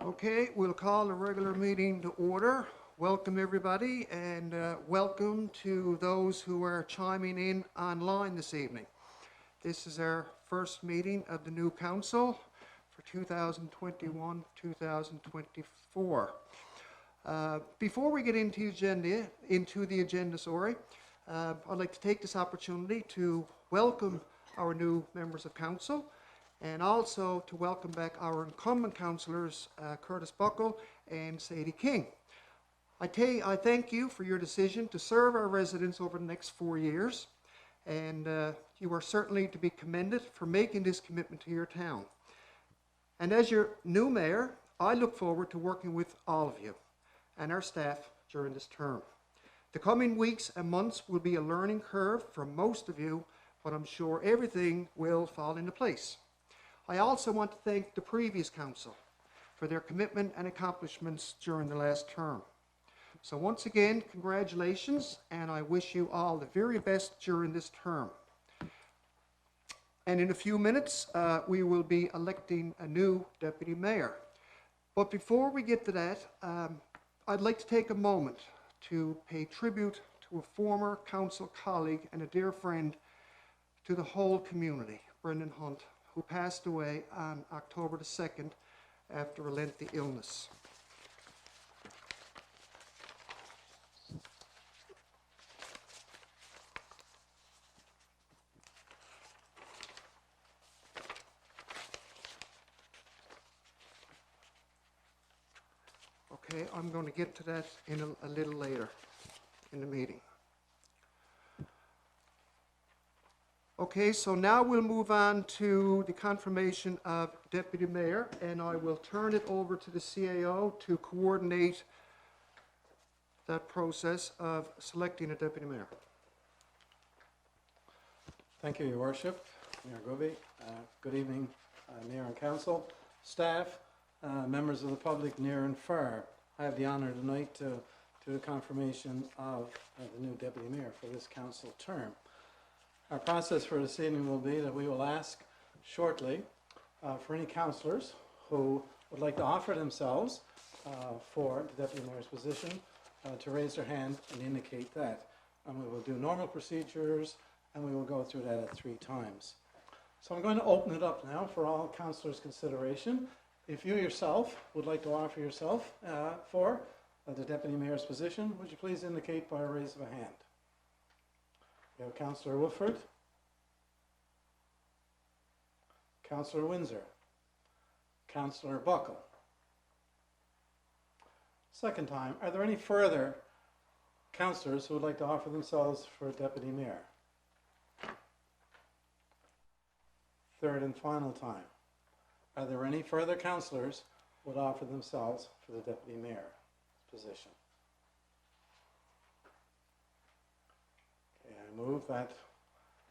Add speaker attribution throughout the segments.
Speaker 1: Okay, we'll call the regular meeting to order. Welcome everybody, and welcome to those who are chiming in online this evening. This is our first meeting of the new council for 2021-2024. Before we get into the agenda, I'd like to take this opportunity to welcome our new members of council, and also to welcome back our incumbent councillors, Curtis Buckle and Sadie King. I thank you for your decision to serve our residents over the next 4 years, and you are certainly to be commended for making this commitment to your town. And as your new mayor, I look forward to working with all of you and our staff during this term. The coming weeks and months will be a learning curve for most of you, but I'm sure everything will fall into place. I also want to thank the previous council for their commitment and accomplishments during the last term. So once again, congratulations, and I wish you all the very best during this term. And in a few minutes, we will be electing a new deputy mayor. But before we get to that, I'd like to take a moment to pay tribute to a former council colleague and a dear friend to the whole community, Brendan Hunt, who passed away on October the 2nd after a lengthy illness. Okay, I'm going to get to that in a little later in the meeting. Okay, so now we'll move on to the confirmation of deputy mayor, and I will turn it over to the CAO to coordinate that process of selecting a deputy mayor.
Speaker 2: Thank you, Your Worship, Mayor Gubby. Good evening, Mayor and Council, staff, members of the public near and far. I have the honour tonight to do the confirmation of the new deputy mayor for this council term. Our process for this evening will be that we will ask shortly for any councillors who would like to offer themselves for the deputy mayor's position to raise their hand and indicate that. And we will do normal procedures, and we will go through that at 3 times. So I'm going to open it up now for all councillors' consideration. If you yourself would like to offer yourself for the deputy mayor's position, would you please indicate by a raise of a hand? We have Councillor Woodford, Councillor Windsor, Councillor Buckle. Second time, are there any further councillors who would like to offer themselves for deputy mayor? Third and final time, are there any further councillors who would offer themselves for the deputy mayor position? I move that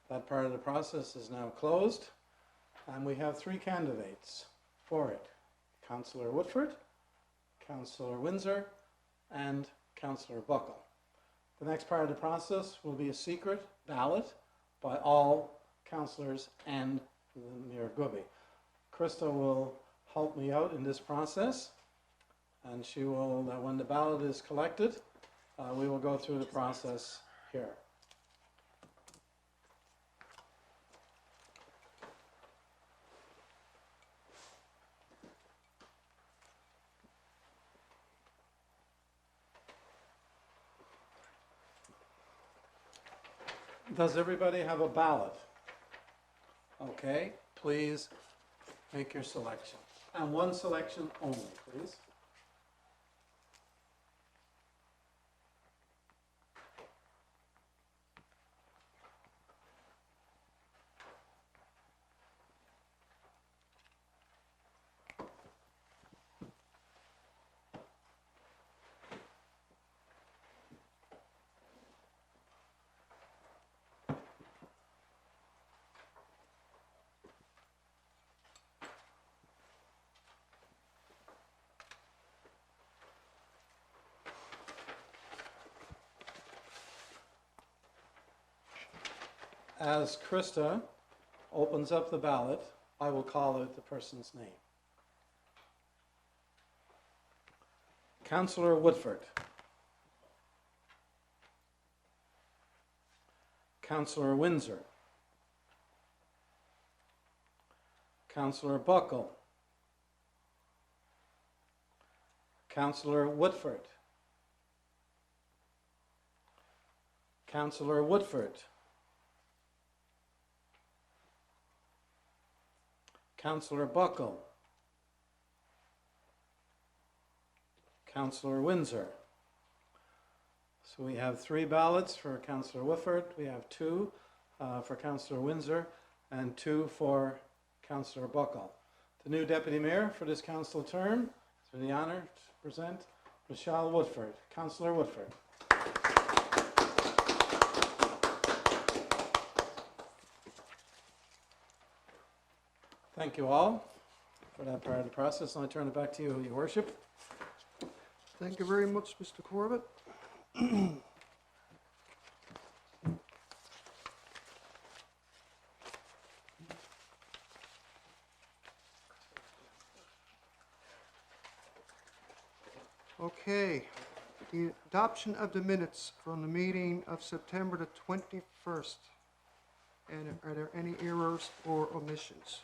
Speaker 2: that part of the process is now closed, and we have 3 candidates for it: Councillor Woodford, Councillor Windsor, and Councillor Buckle. The next part of the process will be a secret ballot by all councillors and Mayor Gubby. Krista will help me out in this process, and she will, when the ballot is collected, we will go through the process here. Does everybody have a ballot? Okay, please make your selection. And one selection only, please. As Krista opens up the ballot, I will call out the person's name. Councillor Woodford. Councillor Windsor. Councillor Buckle. Councillor Woodford. Councillor Woodford. Councillor Buckle. Councillor Windsor. So we have 3 ballots for Councillor Woodford, we have 2 for Councillor Windsor, and 2 for Councillor Buckle. The new Deputy Mayor for this council term, it's the honour to present Michelle Woodford. Councillor Woodford. Thank you all for that part of the process. And I turn it back to you, Your Worship.
Speaker 1: Thank you very much, Mr. Corbett. Okay, the adoption of the minutes from the meeting of September the 21st. And are there any errors or omissions?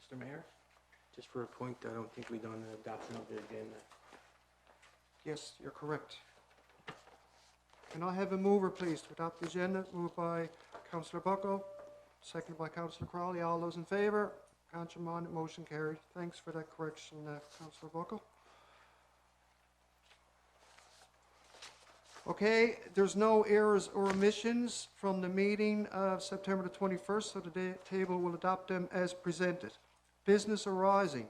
Speaker 3: Mr. Mayor, just for a point, I don't think we've done an adoption of the agenda.
Speaker 1: Yes, you're correct. Can I have a mover, please, to adopt the agenda? Moved by Councillor Buckle, seconded by Councillor Crowley. All those in favour? Councillor Mon, motion carried. Thanks for that correction, Councillor Buckle. Okay, there's no errors or omissions from the meeting of September the 21st, so the table will adopt them as presented. Business arising.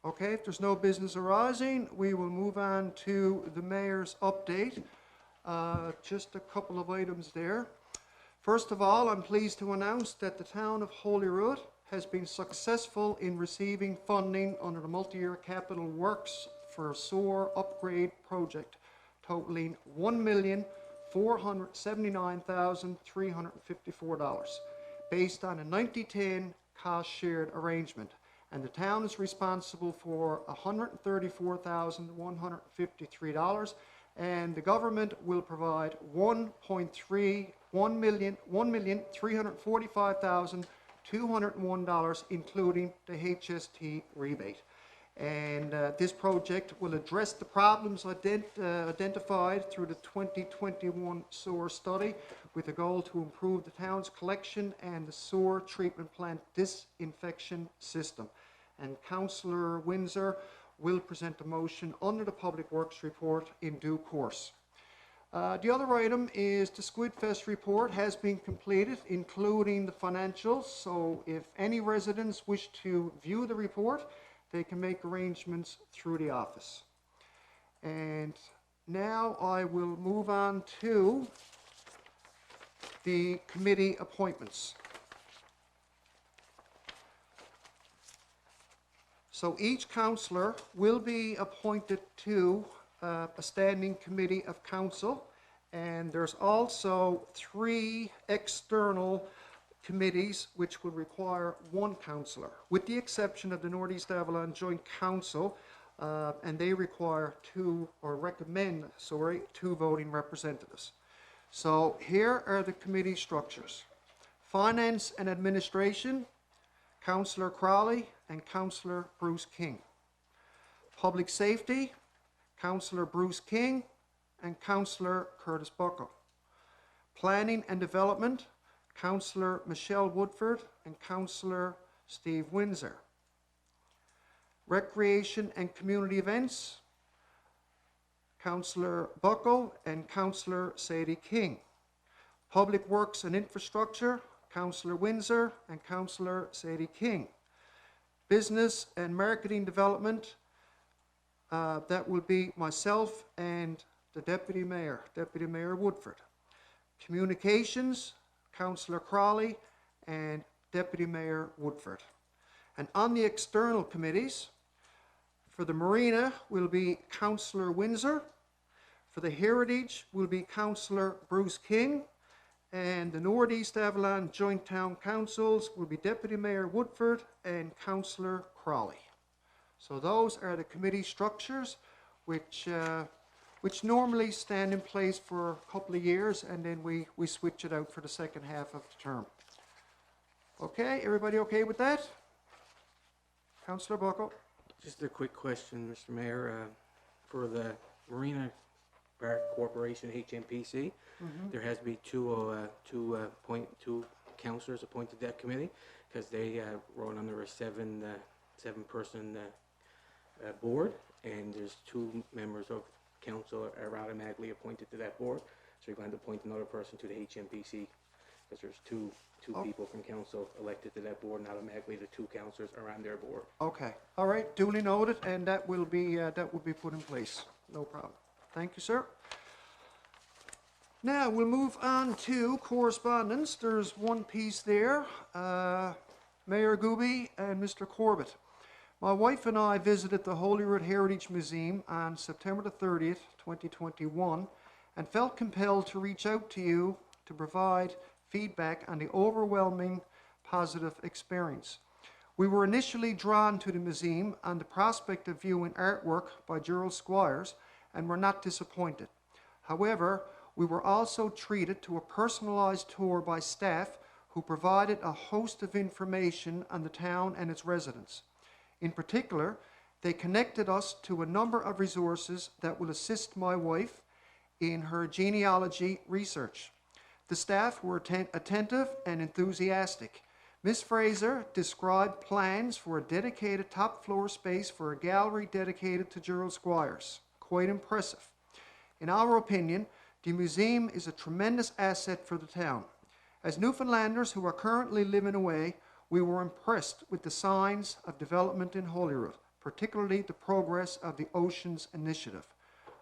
Speaker 1: Okay, if there's no business arising, we will move on to the mayor's update. Just a couple of items there. First of all, I'm pleased to announce that the Town of Holyrood has been successful in receiving funding under the multi-year capital works for a sewer upgrade project totaling $1,479,354 based on a 90-10 cost-shared arrangement. And the town is responsible for $134,153, and the government will provide $1,345,201, including the HST rebate. And this project will address the problems identified through the 2021 sewer study with a goal to improve the town's collection and the sewer treatment plant disinfection system. And Councillor Windsor will present a motion under the Public Works report in due course. The other item is the Squidfest report has been completed, including the financials. So if any residents wish to view the report, they can make arrangements through the office. And now I will move on to the committee appointments. So each councillor will be appointed to a standing committee of council, and there's also 3 external committees which will require 1 councillor, with the exception of the Northeast Avalon Joint Council, and they require 2 voting representatives. So here are the committee structures. Finance and Administration, Councillor Crowley and Councillor Bruce King. Public Safety, Councillor Bruce King and Councillor Curtis Buckle. Planning and Development, Councillor Michelle Woodford and Councillor Steve Windsor. Recreation and Community Events, Councillor Buckle and Councillor Sadie King. Public Works and Infrastructure, Councillor Windsor and Councillor Sadie King. Business and Marketing Development, that will be myself and the Deputy Mayor, Deputy Mayor Woodford. Communications, Councillor Crowley and Deputy Mayor Woodford. And on the external committees, for the Marina will be Councillor Windsor. For the Heritage will be Councillor Bruce King. And the North East Avalon Joint Town Councils will be Deputy Mayor Woodford and Councillor Crawley. So those are the committee structures which normally stand in place for a couple of years, and then we switch it out for the second half of the term. Okay, everybody okay with that? Councillor Buckle?
Speaker 3: Just a quick question, Mr. Mayor. For the Marina Park Corporation, HMPC, there has to be two councillors appointed to that committee, because they run under a seven-person board, and there's 2 members of council are automatically appointed to that board. So you're going to appoint another person to the HMPC, because there's two people from council elected to that board, and automatically the 2 councillors are on their board.
Speaker 1: Okay, all right, duly noted, and that will be put in place. No problem. Thank you, sir. Now, we'll move on to correspondence. There's one piece there. Mayor Gooby and Mr. Corbett. My wife and I visited the Holyrood Heritage Museum on September the 30th, 2021, and felt compelled to reach out to you to provide feedback on the overwhelming positive experience. We were initially drawn to the museum on the prospect of viewing artwork by Gerald Squires and were not disappointed. However, we were also treated to a personalized tour by staff who provided a host of information on the town and its residents. In particular, they connected us to a number of resources that will assist my wife in her genealogy research. The staff were attentive and enthusiastic. Ms. Fraser described plans for a dedicated top floor space for a gallery dedicated to Gerald Squires. Quite impressive. In our opinion, the museum is a tremendous asset for the town. As Newfoundlanders who are currently living away, we were impressed with the signs of development in Holyrood, particularly the progress of the Oceans Initiative.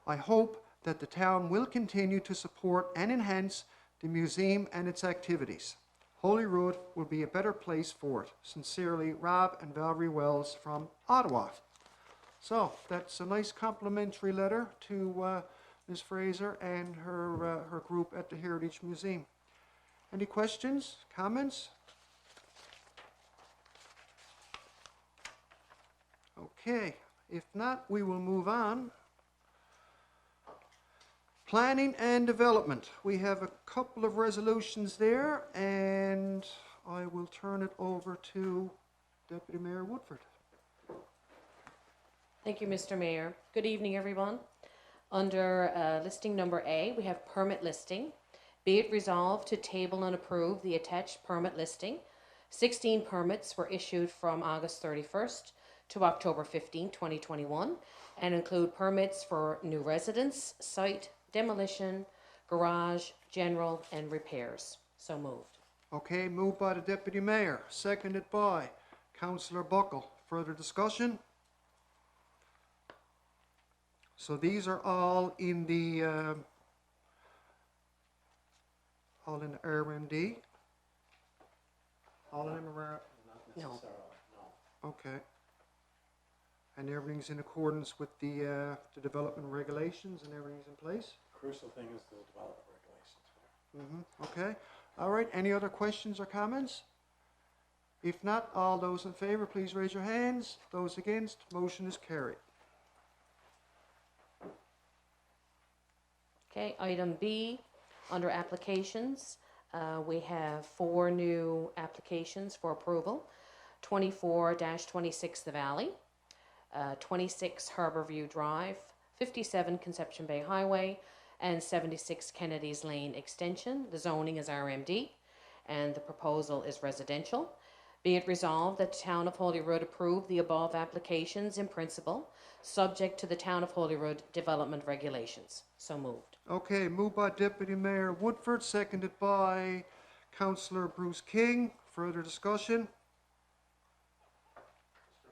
Speaker 1: I hope that the town will continue to support and enhance the museum and its activities. Holyrood will be a better place for it. Sincerely, Rob and Valerie Wells from Ottawa. So that's a nice complimentary letter to Ms. Fraser and her group at the Heritage Museum. Any questions, comments? Okay, if not, we will move on. Planning and development. We have a couple of resolutions there, and I will turn it over to Deputy Mayor Woodford.
Speaker 4: Thank you, Mr. Mayor. Good evening, everyone. Under listing number A, we have permit listing. Be it resolved to table and approve the attached permit listing. 16 permits were issued from August 31st to October 15, 2021, and include permits for new residence, site, demolition, garage, general, and repairs. So moved.
Speaker 1: Okay, moved by the Deputy Mayor, seconded by Councillor Buckle. Further discussion? So these are all in the RMD? All of them are?
Speaker 4: No.
Speaker 1: Okay. And everything's in accordance with the development regulations and everything's in place?
Speaker 2: Crucial thing is the development regulations.
Speaker 1: Okay. All right. Any other questions or comments? If not, all those in favor, please raise your hands. Those against, motion is carried.
Speaker 4: Okay, item B, under applications, we have 4 new applications for approval. 24-26 The Valley, 26 Harborview Drive, 57 Conception Bay Highway, and 76 Kennedy's Lane Extension. The zoning is RMD, and the proposal is residential. Be it resolved that the Town of Holyrood approve the above applications in principle, subject to the Town of Holyrood development regulations. So moved.
Speaker 1: Okay, moved by Deputy Mayor Woodford, seconded by Councillor Bruce King. Further discussion?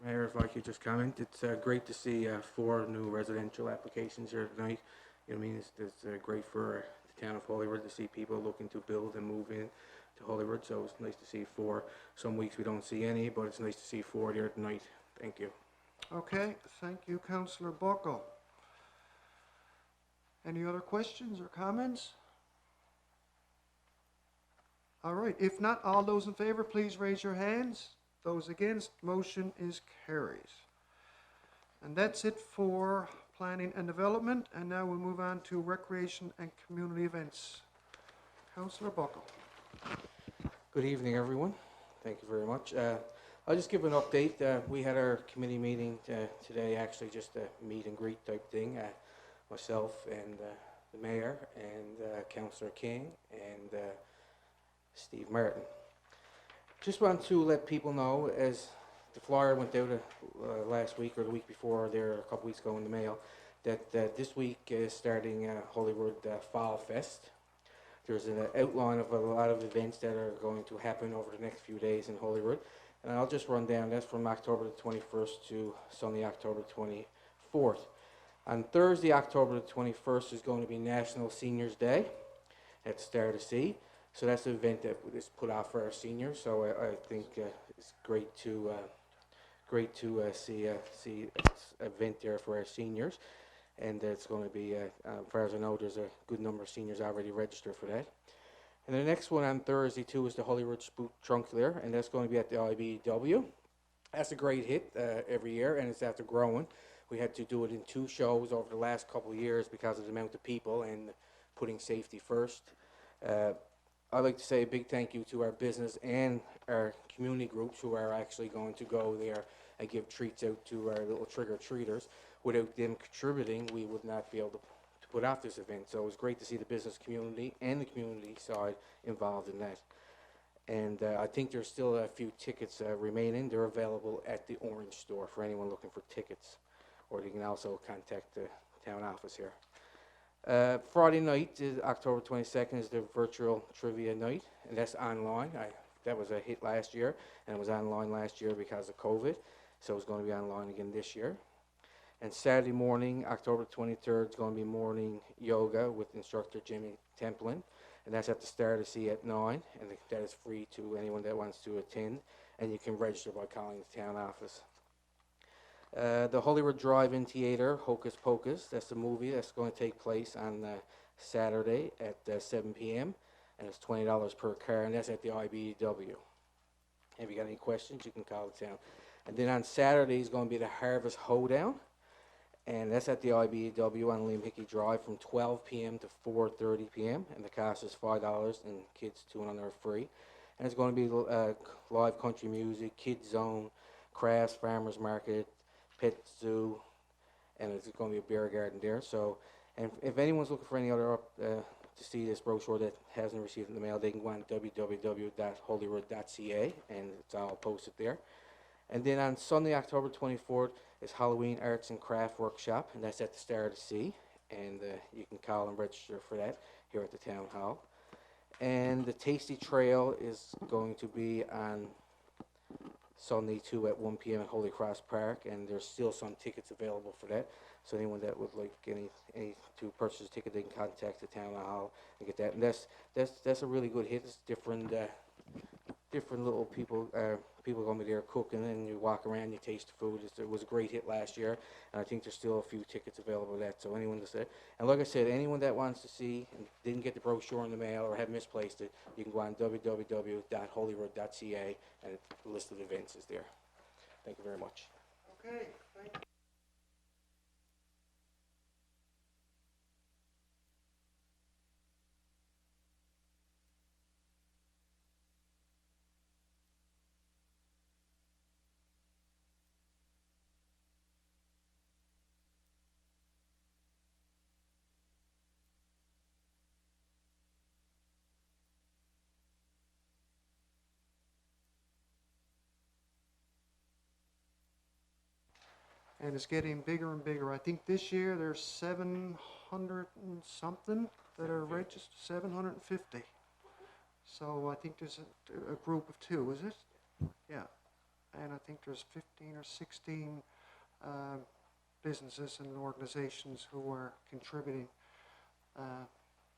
Speaker 3: Mayor, if I could just comment, it's great to see 4 new residential applications here tonight. I mean, it's great for Town of Holyrood, to see people looking to build and move in to Holyrood. So it's nice to see 4. Some weeks we don't see any, but it's nice to see 4 there tonight. Thank you.
Speaker 1: Okay, thank you, Councillor Buckle. Any other questions or comments? All right, if not, all those in favor, please raise your hands. Those against, motion is carries. And that's it for planning and development, and now we'll move on to recreation and community events. Councillor Buckle.
Speaker 3: Good evening, everyone. Thank you very much. I'll just give an update. We had our committee meeting today, actually just a meet and greet type thing. Myself and the mayor and Councillor King and Steve Martin. Just want to let people know, as the flyer went out last week or the week before there, a couple weeks ago in the mail, that this week is starting Holyrood Fall Fest. There's an outline of a lot of events that are going to happen over the next few days in Holyrood. And I'll just run down. That's from October the 21st to Sunday, October 24th. On Thursday, October the 21st is going to be National Seniors Day at Star to Sea. So that's an event that is put out for our seniors. So I think it's great to see an event there for our seniors. And it's going to be, as far as I know, there's a good number of seniors already registered for that. And the next one on Thursday, too, is the Holyrood Spook Trunk there, and that's going to be at the IBEW. That's a great hit every year, and it's after growing. We had to do it in 2 shows over the last couple of years because of the amount of people and putting safety first. I'd like to say a big thank you to our business and our community groups who are actually going to go there and give treats out to our little trick-or-treaters. Without them contributing, we would not be able to put off this event. So it was great to see the business community and the community side involved in that. And I think there's still a few tickets remaining. They're available at the Orange store for anyone looking for tickets. Or you can also contact the town office here. Friday night, October 22nd, is the virtual trivia night, and that's online. That was a hit last year, and it was online last year because of COVID. So it's going to be online again this year. And Saturday morning, October 23rd, is going to be morning yoga with instructor Jimmy Templin. And that's at the Star to Sea at 9. And that is free to anyone that wants to attend. And you can register by calling the town office. The Holyrood Drive-In Theater, Hocus Pocus, that's the movie that's going to take place on Saturday at 7 p.m. And it's $20 per car, and that's at the IBEW. If you got any questions, you can call the town. And then on Saturday is going to be the Harvest Hoedown. And that's at the IBEW on Liam Hickey Drive from 12 p.m. to 4:30 p.m. And the cost is $5, and kids 2 and under are free. And it's going to be live country music, kids zone, crafts, farmers market, pet zoo, and it's going to be a beer garden there. So, and if anyone's looking for any other to see this brochure that hasn't received in the mail, they can go on www.holyrood.ca, and it's all posted there. And then on Sunday, October 24th, is Halloween Arts and Craft Workshop, and that's at the Star to Sea. And you can call and register for that here at the Town Hall. And the Tasty Trail is going to be on Sunday, too, at 1 p.m. at Holy Cross Park, and there's still some tickets available for that. So anyone that would like any to purchase a ticket, they can contact the Town Hall and get that. And that's a really good hit. It's different little people going to be there cooking, and you walk around, you taste the food. It was a great hit last year, and I think there's still a few tickets available for that. So anyone to say, and like I said, anyone that wants to see and didn't get the brochure in the mail or have misplaced it, you can go on www.holyrood.ca, and the list of events is there. Thank you very much.
Speaker 1: Okay, thank you. And it's getting bigger and bigger. I think this year there's 700 and something that are registered, 750. So I think there's a group of 2, is it? Yeah. And I think there's 15 or 16 businesses and organizations who are contributing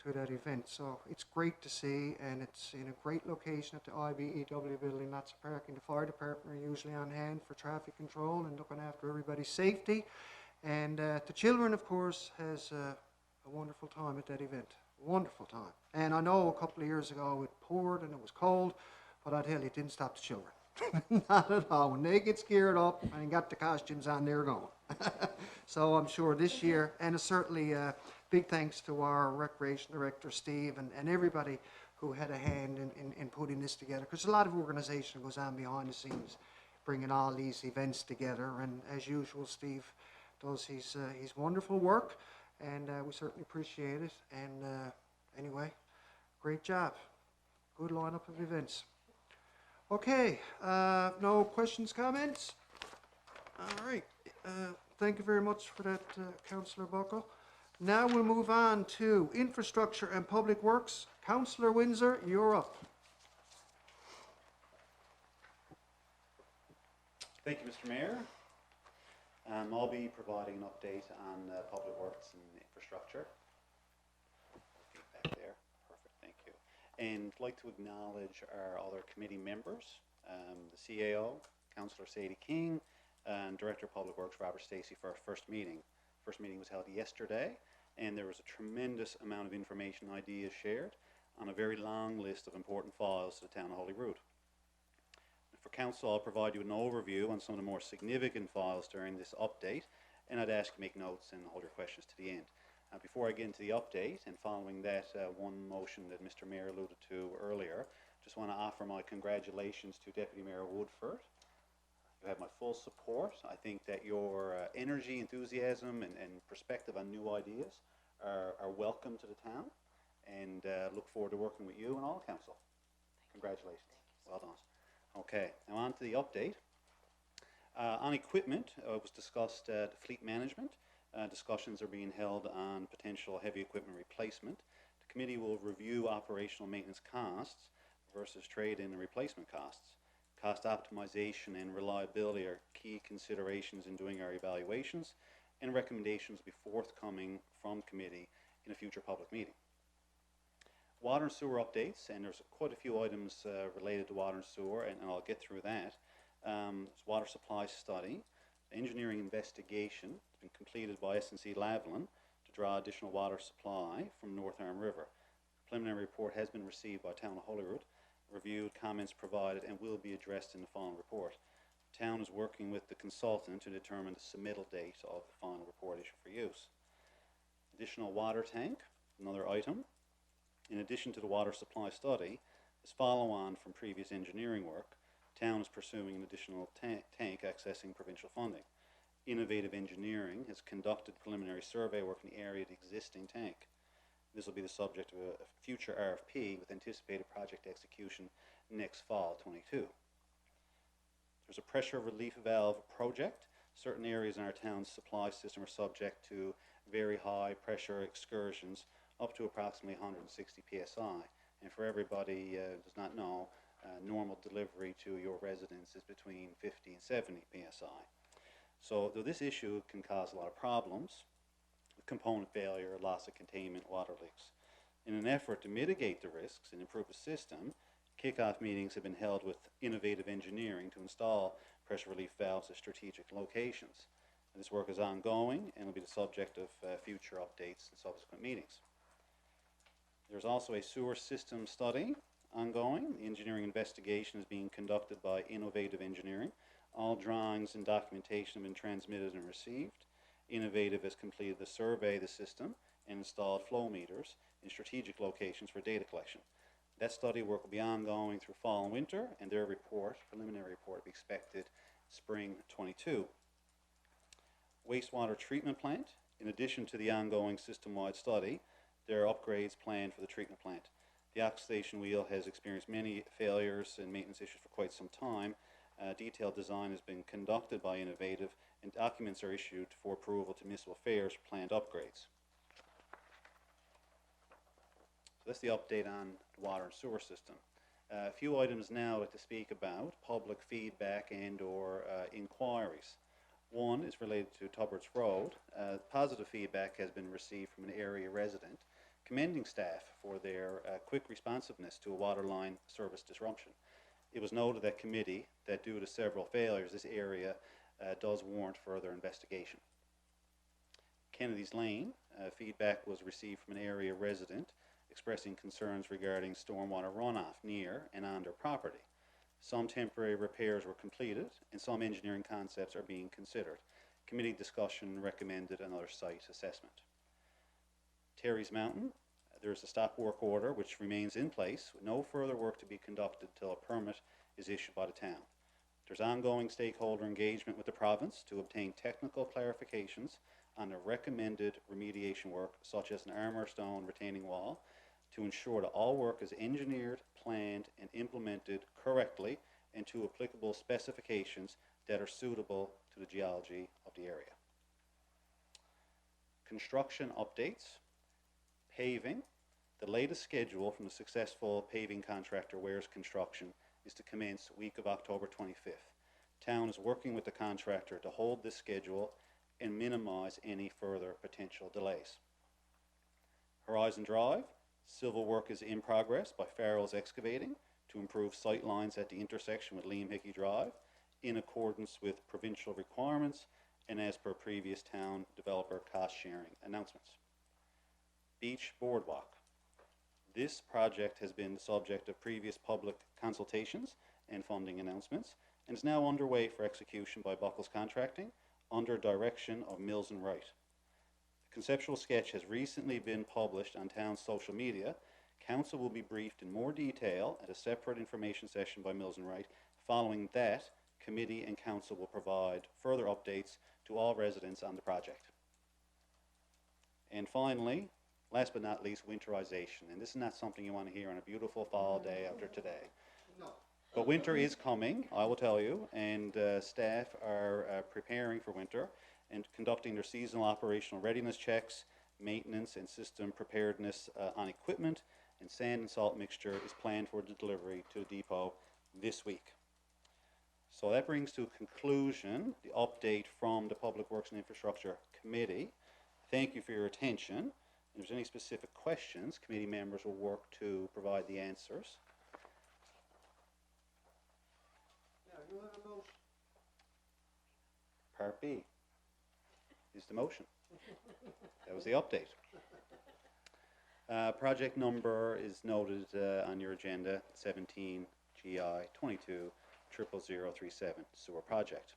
Speaker 1: to that event. So it's great to see, and it's in a great location at the IBEW building, lots of parking. The fire department are usually on hand for traffic control and looking after everybody's safety. And the children, of course, has a wonderful time at that event. Wonderful time. And I know a couple of years ago it poured and it was cold, but I tell you, it didn't stop the children. Not at all. When they get scared up and got the costumes on, they're going. So I'm sure this year, and certainly big thanks to our recreation director, Steve, and everybody who had a hand in putting this together. Because a lot of organization goes on behind the scenes, bringing all these events together. And as usual, Steve does his wonderful work, and we certainly appreciate it. And anyway, great job. Good lineup of events. Okay, no questions, comments? All right, thank you very much for that, Councillor Buckle. Now we'll move on to Infrastructure and Public Works. Councillor Windsor, you're up.
Speaker 5: Thank you, Mr. Mayor. I'll be providing an update on Public Works and Infrastructure. Feedback there. Perfect, thank you. And I'd like to acknowledge our other committee members, the CAO, Councillor Sadie King, and Director of Public Works, Robert Stacey, for our first meeting. First meeting was held yesterday, and there was a tremendous amount of information and ideas shared on a very long list of important files to the Town of Holyrood. For Council, I'll provide you an overview on some of the more significant files during this update, and I'd ask you to make notes and hold your questions to the end. Before I get into the update, and following that one motion that Mr. Mayor alluded to earlier, just want to offer my congratulations to Deputy Mayor Woodford. You have my full support. I think that your energy, enthusiasm, and perspective on new ideas are welcome to the town, and look forward to working with you and all council. Congratulations. Well done. Okay, now on to the update. On equipment, it was discussed the fleet management. Discussions are being held on potential heavy equipment replacement. The committee will review operational maintenance costs versus trade-in and replacement costs. Cost optimization and reliability are key considerations in doing our evaluations, and recommendations will be forthcoming from committee in a future public meeting. Water and sewer updates, and there's quite a few items related to water and sewer, and I'll get through that. Water supply study, engineering investigation has been completed by S&C Lavalin to draw additional water supply from North Arm River. The preliminary report has been received by Town of Holyrood, reviewed, comments provided, and will be addressed in the final report. The town is working with the consultant to determine the submittal date of the final report issued for use. Additional water tank, another item. In addition to the water supply study, as follow-on from previous engineering work, the town is pursuing an additional tank accessing provincial funding. Innovative Engineering has conducted preliminary survey work in the area of the existing tank. This will be the subject of a future RFP with anticipated project execution next fall, 22. There's a pressure relief valve project. Certain areas in our town's supply system are subject to very high pressure excursions up to approximately 160 psi. And for everybody who does not know, normal delivery to your residence is between 50 and 70 psi. So though this issue can cause a lot of problems, component failure, loss of containment, water leaks. In an effort to mitigate the risks and improve the system, kickoff meetings have been held with Innovative Engineering to install pressure relief valves at strategic locations. And this work is ongoing and will be the subject of future updates and subsequent meetings. There's also a sewer system study ongoing. The engineering investigation is being conducted by Innovative Engineering. All drawings and documentation have been transmitted and received. Innovative has completed the survey of the system and installed flow meters in strategic locations for data collection. That study work will be ongoing through fall and winter, and their report, preliminary report, will be expected spring 22. Wastewater treatment plant. In addition to the ongoing system-wide study, there are upgrades planned for the treatment plant. The oxidation wheel has experienced many failures and maintenance issues for quite some time. Detailed design has been conducted by Innovative, and documents are issued for approval to municipal affairs for planned upgrades. So that's the update on the water and sewer system. A few items now to speak about, public feedback and or inquiries. One is related to Tubberts Road. Positive feedback has been received from an area resident commending staff for their quick responsiveness to a water line service disruption. It was noted at committee that due to several failures, this area does warrant further investigation. Kennedy's Lane, feedback was received from an area resident expressing concerns regarding stormwater runoff near and on their property. Some temporary repairs were completed and some engineering concepts are being considered. Committee discussion recommended another site assessment. Terry's Mountain, there's a stop work order which remains in place with no further work to be conducted until a permit is issued by the town. There's ongoing stakeholder engagement with the province to obtain technical clarifications on the recommended remediation work, such as an armor stone retaining wall, to ensure that all work is engineered, planned, and implemented correctly and to applicable specifications that are suitable to the geology of the area. Construction updates. Paving. The latest schedule from the successful paving contractor Wares Construction is to commence week of October 25th. Town is working with the contractor to hold this schedule and minimize any further potential delays. Horizon Drive. Civil work is in progress by Farrell's Excavating to improve sight lines at the intersection with Liam Hickey Drive in accordance with provincial requirements and as per previous town developer cost sharing announcements. Beach Boardwalk. This project has been the subject of previous public consultations and funding announcements and is now underway for execution by Buckles Contracting under direction of Mills and Wright. The conceptual sketch has recently been published on town's social media. Council will be briefed in more detail at a separate information session by Mills and Wright. Following that, committee and council will provide further updates to all residents on the project. And finally, last but not least, winterization. And this is not something you want to hear on a beautiful fall day after today.
Speaker 1: No.
Speaker 5: But winter is coming, I will tell you, and staff are preparing for winter and conducting their seasonal operational readiness checks, maintenance and system preparedness on equipment, and sand and salt mixture is planned for the delivery to the depot this week. So that brings to a conclusion the update from the Public Works and Infrastructure Committee. Thank you for your attention. If there's any specific questions, committee members will work to provide the answers.
Speaker 1: Yeah, you have a motion.
Speaker 5: Part B is the motion. That was the update. Project number is noted on your agenda, 17 GI 22 00037, sewer project.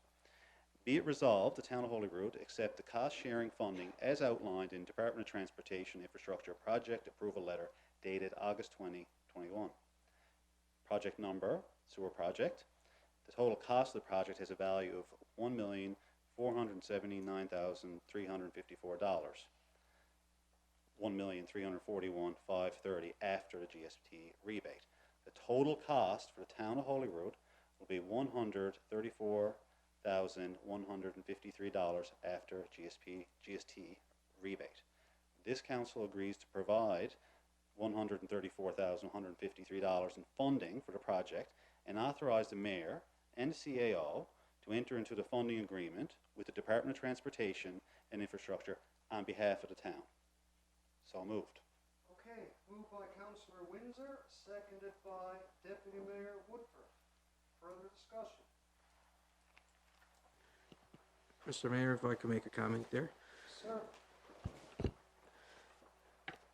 Speaker 5: Be it resolved, the Town of Holyrood accept the cost-sharing funding as outlined in Department of Transportation Infrastructure Project Approval Letter dated August 2021. Project number, sewer project. The total cost of the project has a value of $1,479,354. $1,341,530 after the GST rebate. The total cost for the Town of Holyrood will be $134,153 after GST rebate. This council agrees to provide $134,153 in funding for the project and authorize the mayor and the CAO to enter into the funding agreement with the Department of Transportation and Infrastructure on behalf of the town. So moved.
Speaker 1: Okay, moved by Councillor Windsor, seconded by Deputy Mayor Woodford. Further discussion?
Speaker 3: Mr. Mayor, if I could make a comment there.
Speaker 1: Sir?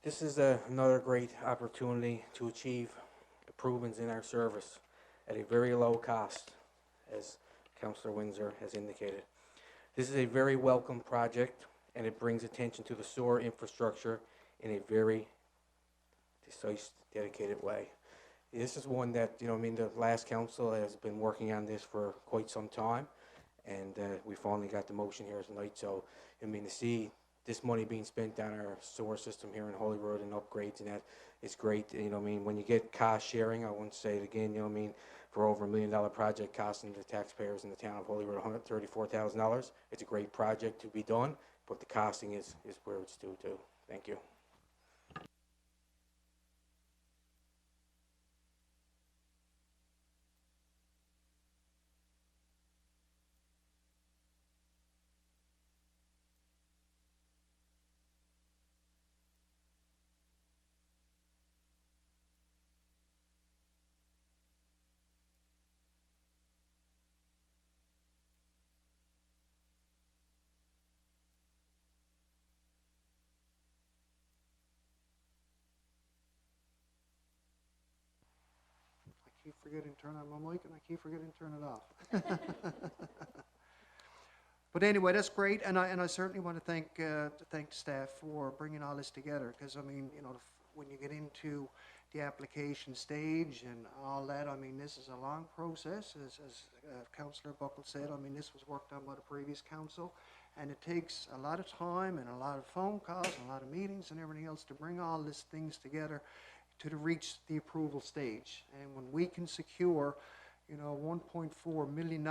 Speaker 3: This is another great opportunity to achieve improvements in our service at a very low cost, as Councillor Windsor has indicated. This is a very welcome project, and it brings attention to the sewer infrastructure in a very decisive, dedicated way. This is one that, the last council has been working on this for quite some time, and we finally got the motion here tonight. So, to see this money being spent on our sewer system here in Holyrood and upgrades and that is great. When you get cost sharing, I want to say it again, for over $1 million project costing the taxpayers in the town of Holyrood $134,000, it's a great project to be done, but the costing is where it's due to. Thank you.
Speaker 1: keep forgetting to turn on my mic and I keep forgetting to turn it off. But anyway, that's great, and I certainly want to thank the staff for bringing all this together, because I mean, you know, when you get into the application stage and all that, I mean, this is a long process, as Councillor Buckle said. I mean, this was worked on by the previous council, and it takes a lot of time and a lot of phone calls and a lot of meetings and everything else to bring all these things together to reach the approval stage. And when we can secure, you know, $1.4 million,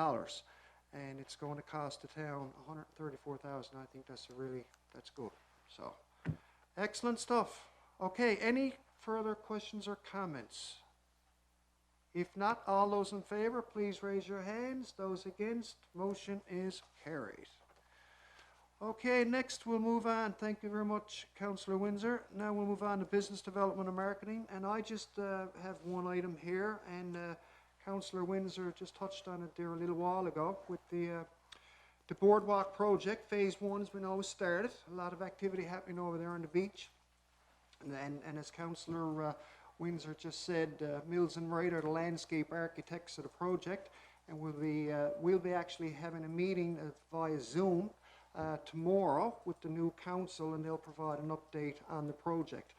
Speaker 1: and it's going to cost the town $134,000, I think that's good. So, excellent stuff. Okay, any further questions or comments? If not, all those in favor, please raise your hands. Those against, motion is carried. Okay, next we'll move on. Thank you very much, Councillor Windsor. Now we'll move on to business development and marketing, and I just have one item here, and Councillor Windsor just touched on it there a little while ago with the boardwalk project. Phase 1 has been always started. A lot of activity happening over there on the beach. And as Councillor Windsor just said, Mills and Wright are the landscape architects of the project, and we'll be actually having a meeting via Zoom tomorrow with the new council, and they'll provide an update on the project.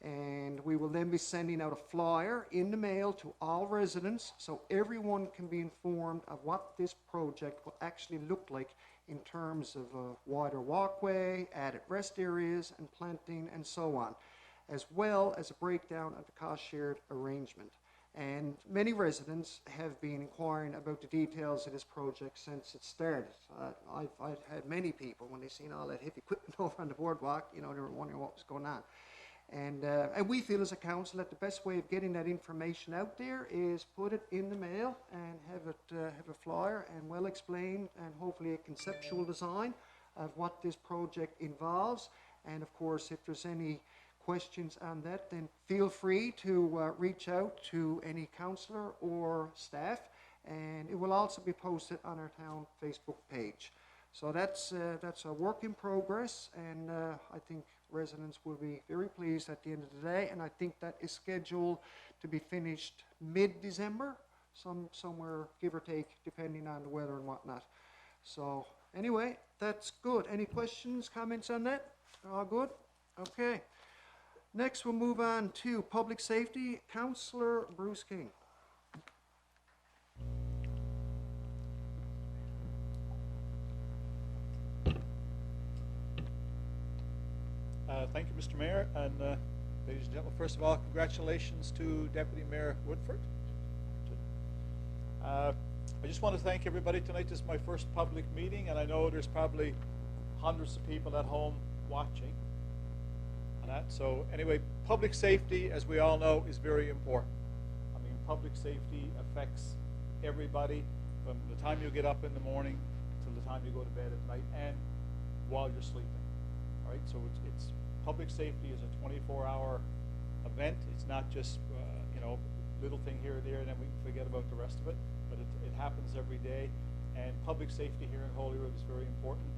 Speaker 1: And we will then be sending out a flyer in the mail to all residents, so everyone can be informed of what this project will actually look like in terms of a wider walkway, added rest areas and planting and so on, as well as a breakdown of the cost shared arrangement. And many residents have been inquiring about the details of this project since it started. I've had many people, when they've seen all that heavy equipment over on the boardwalk, you know, they were wondering what was going on. And we feel as a council that the best way of getting that information out there is put it in the mail and have a flyer and well explained, and hopefully a conceptual design of what this project involves. And of course, if there's any questions on that, then feel free to reach out to any councillor or staff, and it will also be posted on our town Facebook page. So that's a work in progress, and I think residents will be very pleased at the end of the day, and I think that is scheduled to be finished mid-December, somewhere give or take, depending on the weather and whatnot. So anyway, that's good. Any questions, comments on that? All good? Okay. Next, we'll move on to public safety. Councillor Bruce King.
Speaker 6: Thank you, Mr. Mayor, and ladies and gentlemen. First of all, congratulations to Deputy Mayor Woodford. I just want to thank everybody tonight. This is my first public meeting, and I know there's probably hundreds of people at home watching. So anyway, public safety, as we all know, is very important. I mean, public safety affects everybody from the time you get up in the morning till the time you go to bed at night and while you're sleeping. All right, so it's public safety is a 24-hour event. It's not just you know, little thing here or there, and then we can forget about the rest of it. But it happens every day, and public safety here in Holyrood is very important.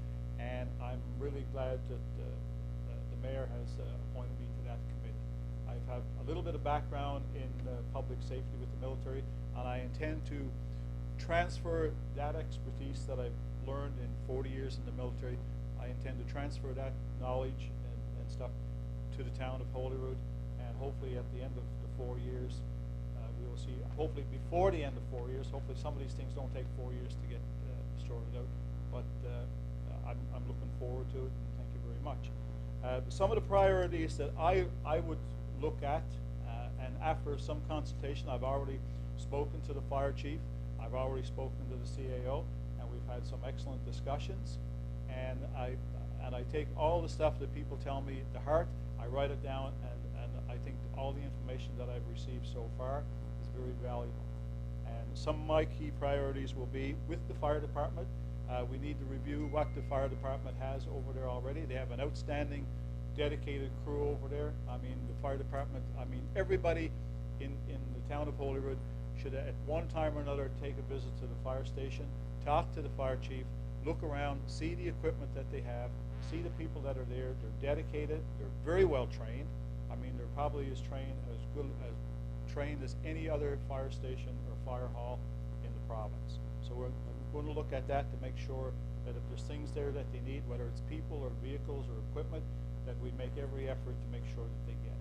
Speaker 6: And I'm really glad that the mayor has appointed me to that committee. I have a little bit of background in public safety with the military, and I intend to transfer that expertise that I've learned in 40 years in the military. I intend to transfer that knowledge and stuff to the town of Holyrood, and hopefully at the end of the 4 years, we will see, hopefully before the end of 4 years, hopefully some of these things don't take 4 years to get sorted out, but I'm looking forward to it, and thank you very much. Some of the priorities that I would look at, and after some consultation, I've already spoken to the fire chief, I've already spoken to the CAO, and we've had some excellent discussions. And I take all the stuff that people tell me to heart, I write it down, and I think all the information that I've received so far is very valuable. And some of my key priorities will be with the fire department. We need to review what the fire department has over there already. They have an outstanding, dedicated crew over there. I mean, the fire department, I mean, everybody in the town of Holyrood should at one time or another take a visit to the fire station, talk to the fire chief, look around, see the equipment that they have, see the people that are there. They're dedicated, they're very well trained. I mean, they're probably as trained, as good, as trained as any other fire station or fire hall in the province. So we're going to look at that to make sure that if there's things there that they need, whether it's people or vehicles or equipment, that we make every effort to make sure that they get it.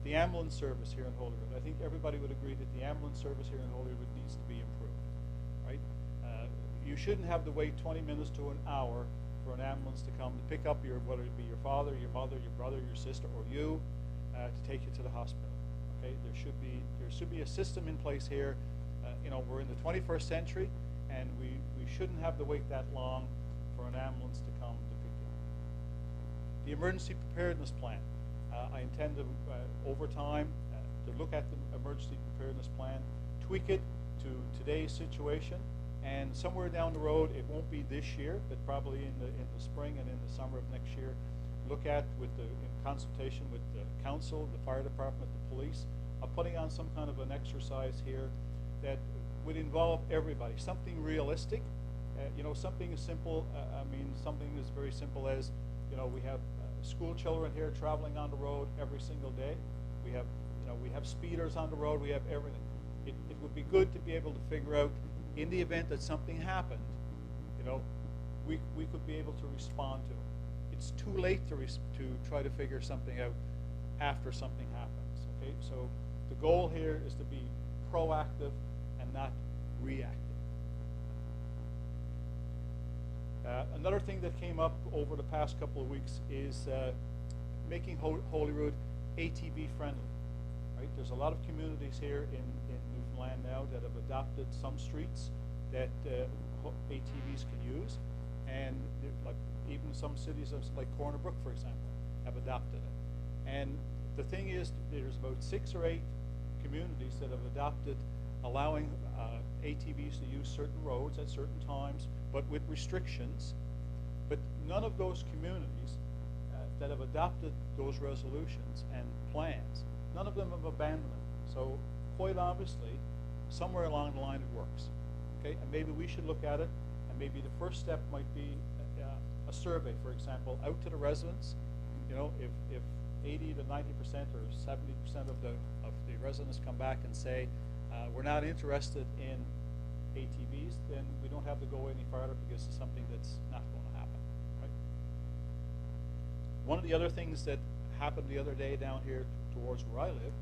Speaker 6: The ambulance service here in Holyrood, I think everybody would agree that the ambulance service here in Holyrood needs to be improved, right? You shouldn't have to wait 20 minutes to an hour for an ambulance to come to pick up your, whether it be your father, your mother, your brother, your sister, or you, to take you to the hospital. Okay, there should be a system in place here. You know, we're in the 21st century, and we shouldn't have to wait that long for an ambulance to come to pick you up. The emergency preparedness plan. I intend to, over time, to look at the emergency preparedness plan, tweak it to today's situation, and somewhere down the road, it won't be this year, but probably in the spring and in the summer of next year, look at in consultation with the council, the fire department, the police, putting on some kind of an exercise here that would involve everybody, something realistic, you know, something as simple, something as very simple as, you know, we have school children here traveling on the road every single day. We have speeders on the road, we have everything. It would be good to be able to figure out, in the event that something happened, you know, we could be able to respond to it. It's too late to try to figure something out after something happens, okay? So the goal here is to be proactive and not reactive. Another thing that came up over the past couple of weeks is making Holyrood ATV friendly, right? There's a lot of communities here in Newfoundland now that have adopted some streets that ATVs can use, and like even some cities like Corner Brook, for example, have adopted it. And the thing is, there's about 6 or 8 communities that have adopted allowing ATVs to use certain roads at certain times, but with restrictions. But none of those communities that have adopted those resolutions and plans, none of them have abandoned them. So quite obviously, somewhere along the line it works. Okay, and maybe we should look at it, and maybe the first step might be a survey, for example, out to the residents. You know, if 80 to 90% or 70% of the residents come back and say, we're not interested in ATVs, then we don't have to go any farther because it's something that's not going to happen, right? One of the other things that happened the other day down here towards where I live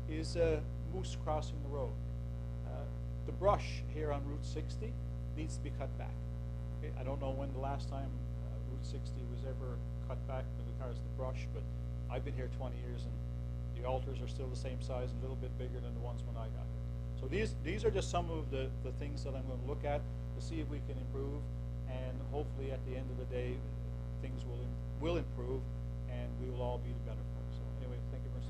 Speaker 6: is moose crossing the road. The brush here on Route 60 needs to be cut back. Okay? I don't know when the last time Route 60 was ever cut back with regards to brush, but I've been here 20 years and the altars are still the same size and a little bit bigger than the ones when I got here. So these are just some of the things that I'm going to look at to see if we can improve, and hopefully at the end of the day things will improve and we will all be the better for it. So anyway, thank you very much.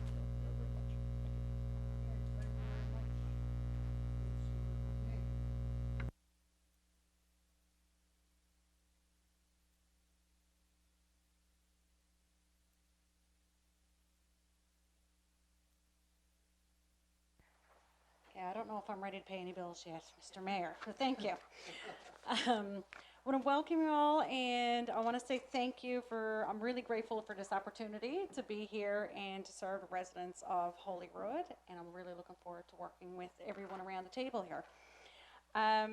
Speaker 7: I don't know if I'm ready to pay any bills yet, Mr. Mayor, so thank you. I want to welcome you all, and I want to say thank you I'm really grateful for this opportunity to be here and to serve the residents of Holyrood, and I'm really looking forward to working with everyone around the table here. I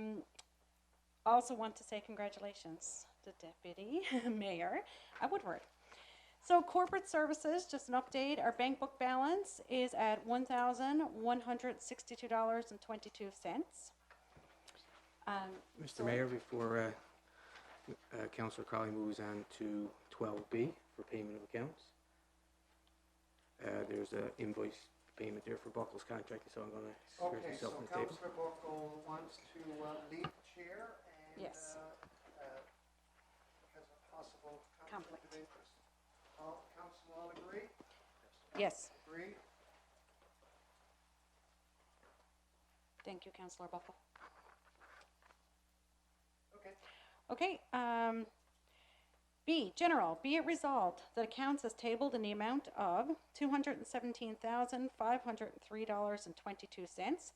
Speaker 7: also want to say congratulations to Deputy Mayor Woodward. So corporate services, just an update, our bank book balance is at $1,162.22.
Speaker 3: Mr. Mayor, before Councillor Crowley moves on to 12B for payment of accounts, there's an invoice payment there for Buckle's contract, so I'm going to scratch
Speaker 1: Okay, so
Speaker 3: myself on the table.
Speaker 1: Councillor Buckle wants to leave the chair and
Speaker 7: Yes.
Speaker 1: has a possible conflict of
Speaker 7: Conflict.
Speaker 1: interest. Council all agree?
Speaker 7: Yes,
Speaker 1: Agree?
Speaker 7: thank you, Councillor Buckle.
Speaker 1: Okay.
Speaker 7: Okay, B, general, be it resolved that accounts as tabled in the amount of $217,503.22.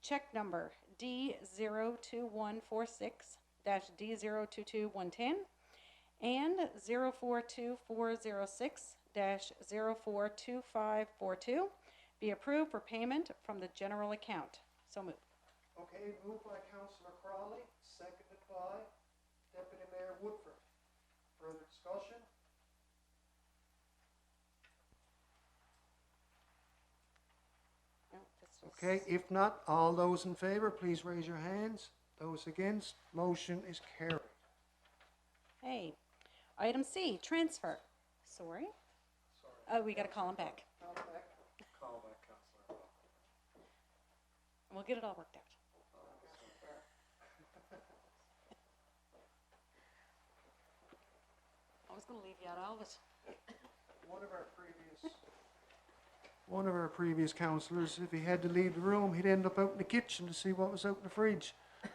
Speaker 7: Check number D02146-D022110 and 042406-042542 be approved for payment from the general account. So moved.
Speaker 1: Okay, moved by Councillor Crowley, seconded by Deputy Mayor Woodford. Further discussion?
Speaker 7: No, this was-
Speaker 1: Okay, if not, all those in favor, please raise your hands. Those against, motion is carried.
Speaker 7: Hey, item C, transfer. Sorry. Oh, we gotta call him back.
Speaker 2: Call back, Councillor.
Speaker 7: And we'll get it all worked out. I was gonna leave you out of it.
Speaker 1: One of our previous councillors, if he had to leave the room, he'd end up out in the kitchen to see what was out in the fridge.
Speaker 7: I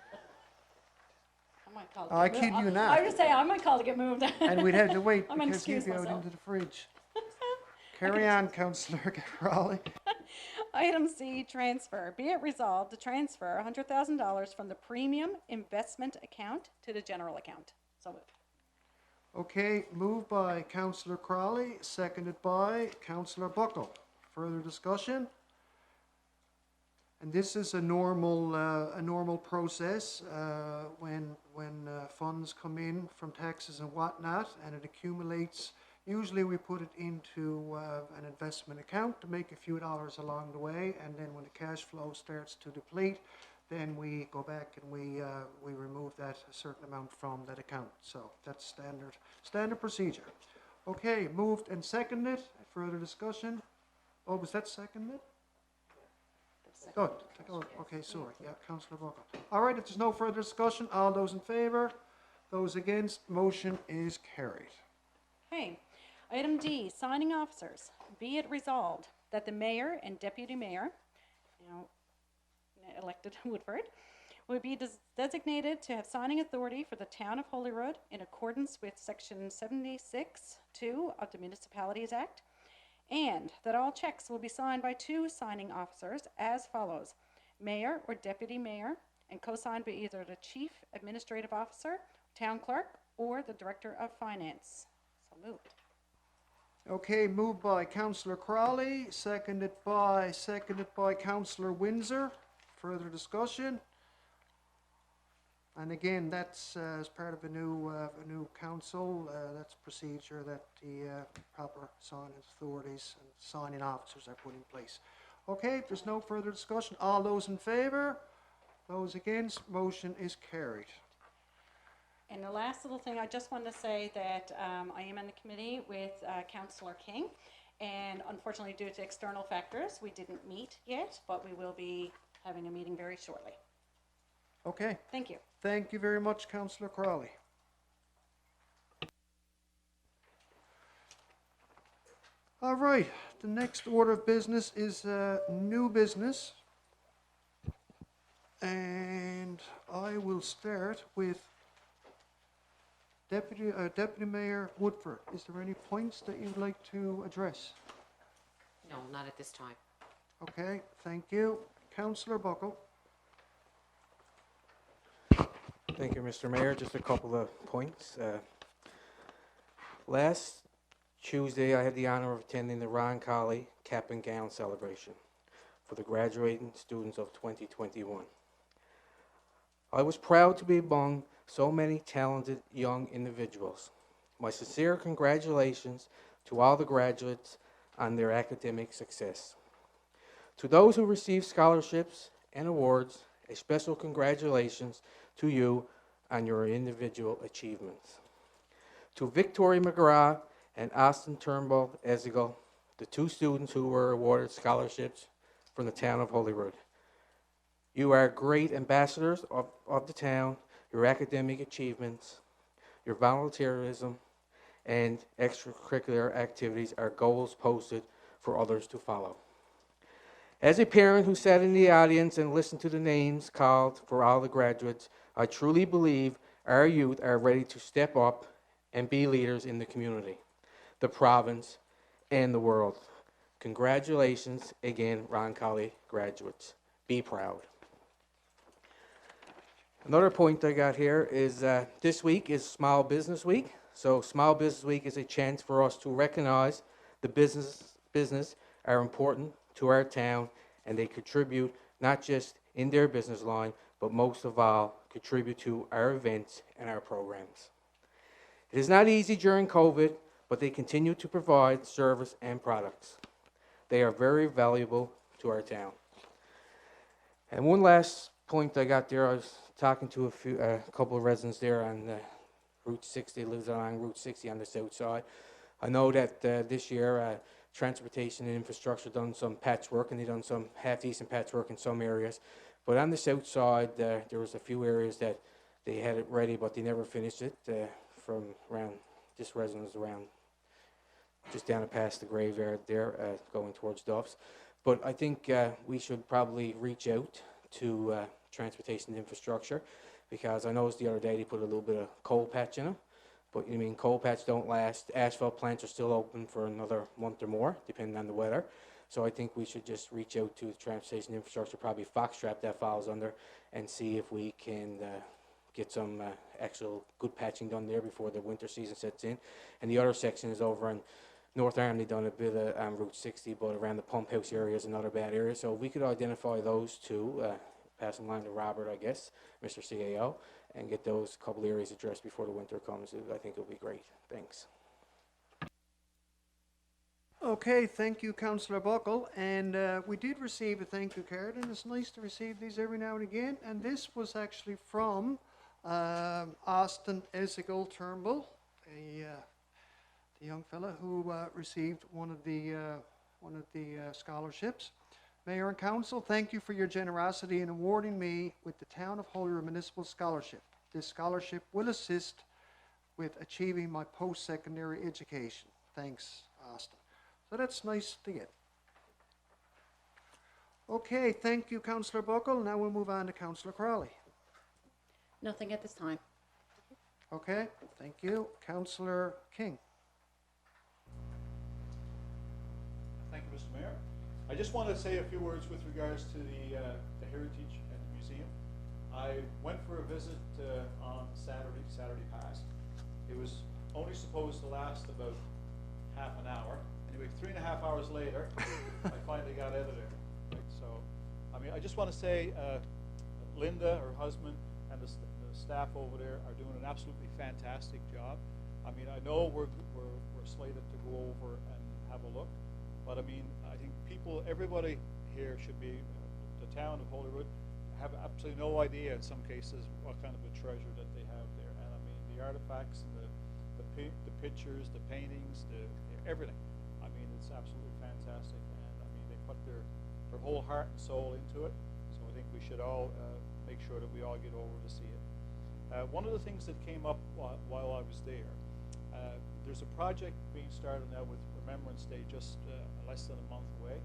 Speaker 7: might call to
Speaker 1: I
Speaker 7: get
Speaker 1: kid
Speaker 7: moved.
Speaker 1: you not.
Speaker 7: I was saying, I might call to get moved.
Speaker 1: And we'd have to wait
Speaker 7: I'm gonna
Speaker 1: because he'd
Speaker 7: excuse
Speaker 1: be out
Speaker 7: myself.
Speaker 1: into the fridge. Carry on, Councillor Crowley.
Speaker 7: Item C, transfer. Be it resolved to transfer $100,000 from the premium investment account to the general account. So moved.
Speaker 1: Okay, moved by Councillor Crowley, seconded by Councillor Buckle. Further discussion? And this is a normal process when funds come in from taxes and whatnot, and it accumulates. Usually we put it into an investment account to make a few dollars along the way, and then when the cash flow starts to deplete, then we go back and we remove that a certain amount from that account. So that's standard procedure. Okay, moved and seconded. Further discussion? Oh, was that seconded? Good. Okay, sorry. Yeah, Councillor Buckle. All right, if there's no further discussion, all those in favour, those against, motion is carried.
Speaker 7: Okay. Item D, signing officers. Be it resolved that the mayor and deputy mayor, now elected Woodford, would be designated to have signing authority for the Town of Holyrood in accordance with Section 76(2) of the Municipalities Act, and that all checks will be signed by two signing officers as follows: mayor or deputy mayor, and co-signed by either the chief administrative officer, town clerk, or the director of finance. So moved.
Speaker 1: Okay, moved by Councillor Crowley, seconded by Councillor Windsor. Further discussion? And again, that's as part of a new council. That's procedure that the proper signing authorities and signing officers are put in place. Okay, if there's no further discussion, all those in favour, those against, motion is carried.
Speaker 7: And the last little thing, I just wanted to say that I am on the committee with Councillor King, and unfortunately due to external factors, we didn't meet yet, but we will be having a meeting very shortly.
Speaker 1: Okay,
Speaker 7: Thank you.
Speaker 1: thank you very much, Councillor Crowley. All right, the next order of business is new business. And I will start with Deputy Mayor Woodford. Is there any points that you'd like to address?
Speaker 4: No, not at this time.
Speaker 1: Okay, thank you. Councillor Buckle.
Speaker 3: Thank you, Mr. Mayor. Just a couple of points. Last Tuesday, I had the honor of attending the Ron Colley Cap and Gown celebration for the graduating students of 2021. I was proud to be among so many talented young individuals. My sincere congratulations to all the graduates on their academic success. To those who received scholarships and awards, a special congratulations to you on your individual achievements. To Victoria McGrath and Austin Turnbull Ezigal, the two students who were awarded scholarships from the Town of Holyrood. You are great ambassadors of the town. Your academic achievements, your volunteerism, and extracurricular activities are goals posted for others to follow. As a parent who sat in the audience and listened to the names called for all the graduates, I truly believe our youth are ready to step up and be leaders in the community, the province, and the world. Congratulations again, Ron Colley graduates. Be proud. Another point I got here is this week is Small Business Week. So Small Business Week is a chance for us to recognize the business are important to our town, and they contribute not just in their business line, but most of all, contribute to our events and our programs. It is not easy during COVID, but they continue to provide service and products. They are very valuable to our town. And one last point I got there, I was talking to a couple of residents there on Route 60, lives along Route 60 on the south side. I know that this year, transportation and infrastructure done some patchwork, and they done some half-decent patchwork in some areas. But on the south side, there was a few areas that they had it ready, but they never finished it. From around, this residence around, just down past the graveyard there, going towards Duff's. But I think we should probably reach out to transportation infrastructure, because I noticed the other day they put a little bit of coal patch in them. But I mean, coal patch don't last. Asphalt plants are still open for another month or more, depending on the weather. So I think we should just reach out to the transportation infrastructure, probably Foxtrap that falls under, and see if we can get some actual good patching done there before the winter season sets in. And the other section is over in North Arm. They done a bit on Route 60, but around the pump house area is another bad area. So if we could identify those two, pass them line to Robert, I guess, Mr. CAO, and get those couple areas addressed before the winter comes, I think it'll be great. Thanks.
Speaker 1: Okay, thank you, Councillor Buckle. And we did receive a thank you card, and it's nice to receive these every now and again. And this was actually from Austin Ezekiel Turnbull, the young fella who received one of the scholarships. Mayor and Council, thank you for your generosity in awarding me with the Town of Holyrood Municipal Scholarship. This scholarship will assist with achieving my post-secondary education. Thanks, Austin. So that's nice to get. Okay, thank you, Councillor Buckle. Now we'll move on to Councillor Crowley.
Speaker 8: Nothing at this time.
Speaker 1: Okay, thank you. Councillor King.
Speaker 6: Thank you, Mr. Mayor. I just want to say a few words with regards to the Heritage and the Museum. I went for a visit on Saturday past. It was only supposed to last about half an hour. Anyway, 3.5 hours later, I finally got out of there. Right? So, I mean, I just want to say, Linda, her husband, and the staff over there are doing an absolutely fantastic job. I mean, I know we're slated to go over and have a look, but I mean, I think everybody here should be, the town of Holyrood, have absolutely no idea in some cases what kind of a treasure that they have there. And I mean, the artifacts and the pictures, the paintings, everything. I mean, it's absolutely fantastic. And I mean, they put their whole heart and soul into it. So I think we should all make sure that we all get over to see it. One of the things that came up while I was there, there's a project being started now with Remembrance Day just less than a month away.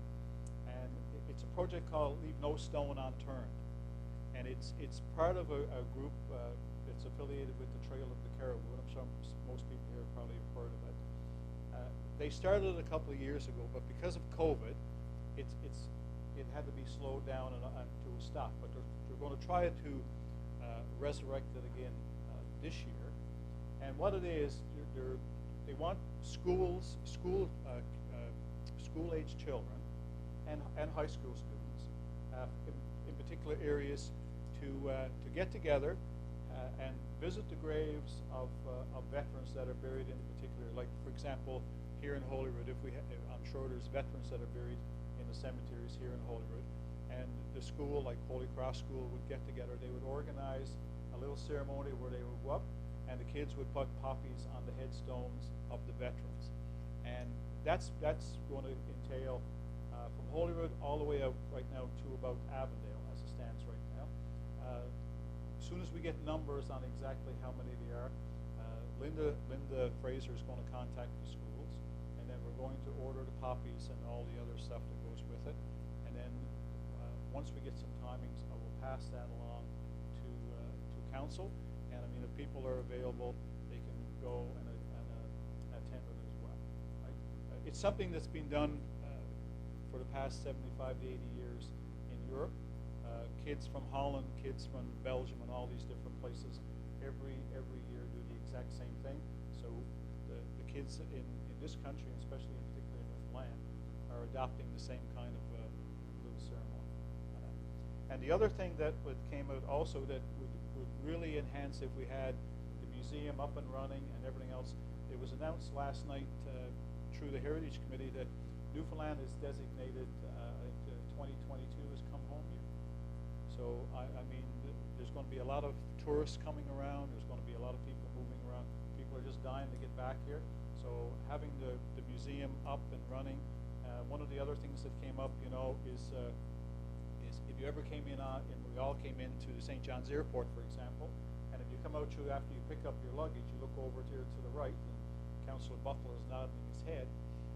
Speaker 6: And it's a project called Leave No Stone Unturned. And it's part of a group that's affiliated with the Trail of the Keough. I'm sure most people here probably have heard of it. They started it a couple of years ago, but because of COVID, it had to be slowed down and to a stop. But they're going to try to resurrect it again this year. And what it is, they want school-aged children and high school students in particular areas to get together and visit the graves of veterans that are buried in particular. Like, for example, here in Holyrood, I'm sure there's veterans that are buried in the cemeteries here in Holyrood. And the school, like Holy Cross School, would get together. They would organize a little ceremony where they would go up, and the kids would put poppies on the headstones of the veterans. And that's going to entail from Holyrood all the way out right now to about Avondale as it stands right now. As soon as we get numbers on exactly how many they are, Linda Fraser is going to contact the schools, and then we're going to order the poppies and all the other stuff that goes with it. And then once we get some timings, I will pass that along to council. And I mean, if people are available, they can go and attend it as well. Right? It's something that's been done for the past 75 to 80 years in Europe. Kids from Holland, kids from Belgium, and all these different places every year do the exact same thing. So the kids in this country, and especially in particular in Newfoundland, are adopting the same kind of little ceremony. And the other thing that came out also that would really enhance if we had the museum up and running and everything else, it was announced last night through the Heritage Committee that Newfoundland is designated, I think 2022 is Come Home Year. So, I mean, there's going to be a lot of tourists coming around, there's going to be a lot of people moving around, people are just dying to get back here. So having the museum up and running, one of the other things that came up, you know, is if you ever came in and we all came into the St. John's Airport, for example, and if you come out through after you pick up your luggage, you look over here to the right, and Councillor Butler is nodding his head.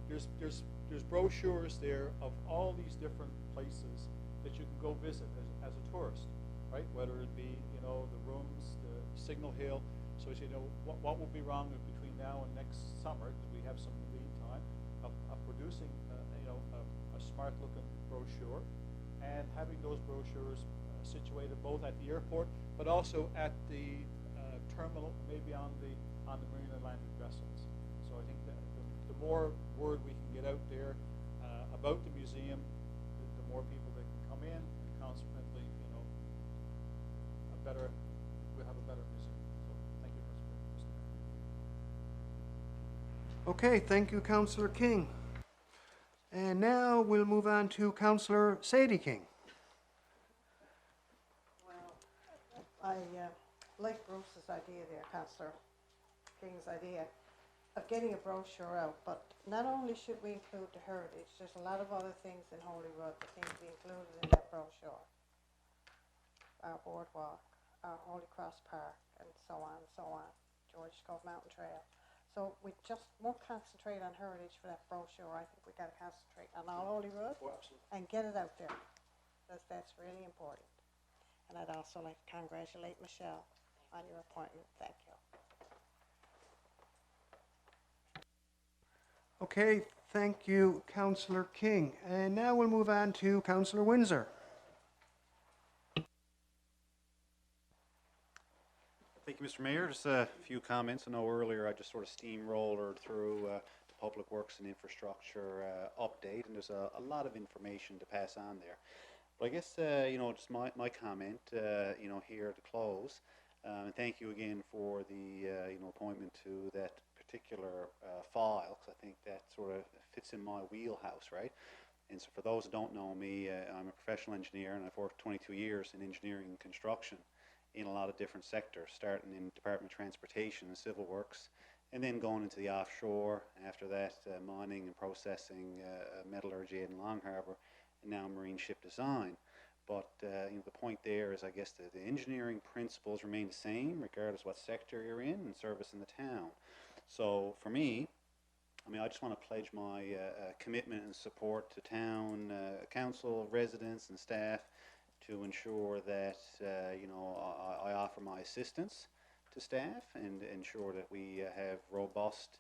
Speaker 6: There's brochures there of all these different places that you can go visit as a tourist, right? Whether it be, you know, the rooms, the Signal Hill. So you know, what will be wrong between now and next summer, because we have some lead time, of producing, you know, a smart-looking brochure, and having those brochures situated both at the airport, but also at the terminal, maybe on the marine and landing vessels. So I think that the more word we can get out there about the museum, the more people that can come in, and consequently, you know, we'll have a better museum. So thank you, Mr. Mayor.
Speaker 1: Okay, thank you, Councillor King. And now we'll move on to Councillor Sadie King.
Speaker 9: Well, I like Bruce's idea there, Councillor King's idea of getting a brochure out, but not only should we include the heritage, there's a lot of other things in Holyrood that need to be included in that brochure. Our boardwalk, our Holy Cross Park, and so on and so on, George Cove Mountain Trail. So we just won't concentrate on heritage for that brochure. I think we got to concentrate on all Holyrood and get it out there. That's really important. And I'd also like to congratulate Michelle on your appointment. Thank you.
Speaker 1: Okay, thank you, Councillor King. And now we'll move on to Councillor Windsor.
Speaker 5: Thank you, Mr. Mayor. Just a few comments. I know earlier I just sort of steamrolled through the Public Works and Infrastructure update, and there's a lot of information to pass on there. But I guess, you know, just my comment, you know, here to close. And thank you again for the, you know, appointment to that particular file, because I think that sort of fits in my wheelhouse, right? And so for those who don't know me, I'm a professional engineer, and I've worked 22 years in engineering and construction in a lot of different sectors, starting in Department of Transportation and Civil Works, and then going into the offshore, after that mining and processing, metallurgy in Long Harbour, and now marine ship design. But you know, the point there is, I guess, the engineering principles remain the same, regardless what sector you're in and service in the town. So for me, I mean, I just want to pledge my commitment and support to town council, residents, and staff to ensure that you know, I offer my assistance to staff and ensure that we have robust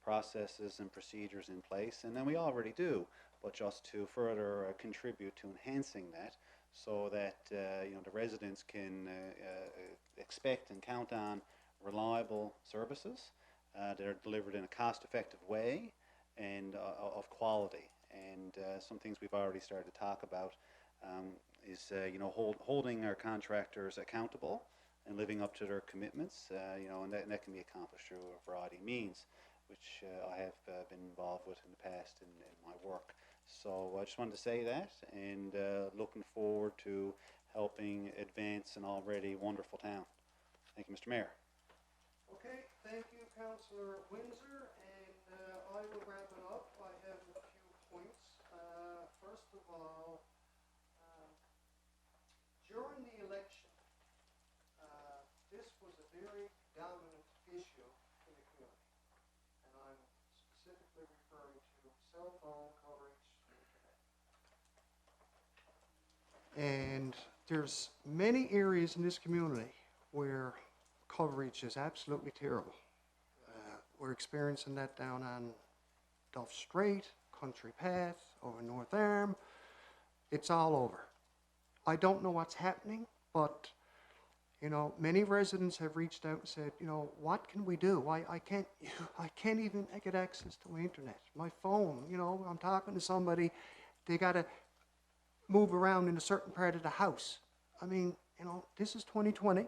Speaker 5: processes and procedures in place, and then we already do, but just to further contribute to enhancing that, so that you know, the residents can expect and count on reliable services that are delivered in a cost-effective way and of quality. And some things we've already started to talk about is you know, holding our contractors accountable and living up to their commitments. You know, and that can be accomplished through a variety of means, which I have been involved with in the past in my work. So I just wanted to say that, and looking forward to helping advance an already wonderful town. Thank you, Mr. Mayor.
Speaker 1: Okay, thank you, Councillor Windsor, and I will wrap it up. I have a few points. First of all, during the election, this was a very dominant issue in the community, and I'm specifically referring to cell phone coverage and internet. And there's many areas in this community where coverage is absolutely terrible. We're experiencing that down on Duff Strait, Country Path, over North Arm. It's all over. I don't know what's happening, but You know, many residents have reached out and said, you know, what can we do? I can't, I can't even get access to my internet, my phone. You know, I'm talking to somebody, they got to move around in a certain part of the house. I mean, you know, this is 2020.